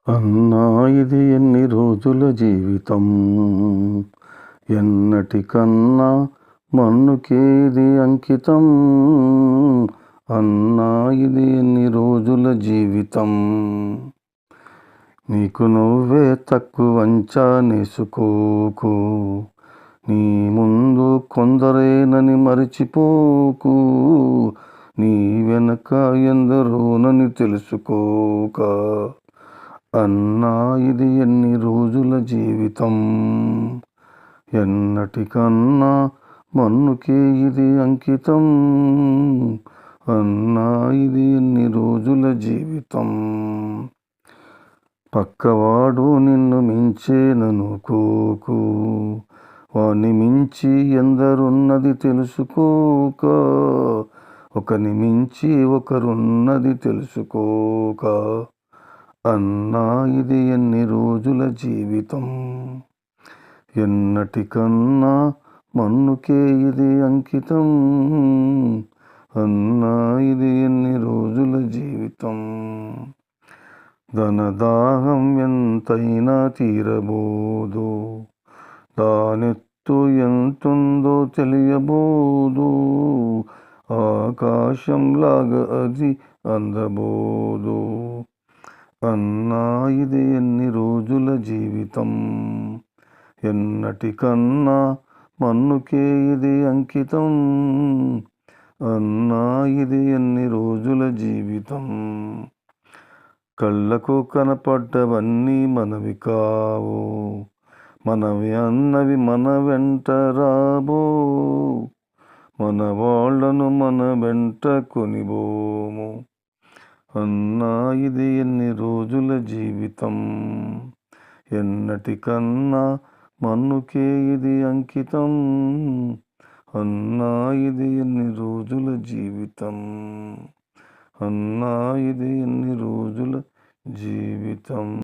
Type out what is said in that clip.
అన్నా ఇది ఎన్ని రోజుల జీవితం, ఎన్నటికన్నా మన్నుకేది అంకితం. అన్నా ఇది ఎన్ని రోజుల జీవితం, నీకు నువ్వే తక్కువంచనేసుకోకు, నీ ముందు కొందరేనని మరిచిపోకు, నీ వెనక ఎందరోనని తెలుసుకోక. అన్నా ఇది ఎన్ని రోజుల జీవితం, ఎన్నటికన్నా మన్నుకే ఇది అంకితం. అన్నా ఇది ఎన్ని రోజుల జీవితం, పక్కవాడు నిన్ను మించేననుకోకు, వాణ్ణి మించి ఎందరున్నది తెలుసుకోక. ఒకని మించి ఒకరున్నది తెలుసుకోక. అన్నా ఇది ఎన్ని రోజుల జీవితం, ఎన్నటికన్నా మన్నుకే ఇది అంకితం. అన్నా ఇది ఎన్ని రోజుల జీవితం, ధనదాహం ఎంతైనా తీరబోదు, దానెత్తు ఎంతుందో తెలియబోదు, ఆకాశంలాగా అది అందబోదు. అన్నా ఇది ఎన్ని రోజుల జీవితం, ఎన్నటికన్నా మన్నుకే ఇది అంకితం. అన్నా ఇది ఎన్ని రోజుల జీవితం, కళ్ళకు కనపడ్డవన్నీ మనవి కావు, మనవి అన్నవి మన వెంట రాబో, మన వాళ్ళను మన వెంట కొనిబోము. అన్నా ఇది ఎన్ని రోజుల జీవితం, ఎన్నటికన్నా మన్నుకే ఇది అంకితం. అన్నా ఇది ఎన్ని రోజుల జీవితం, అన్నా ఇది ఎన్ని రోజుల జీవితం.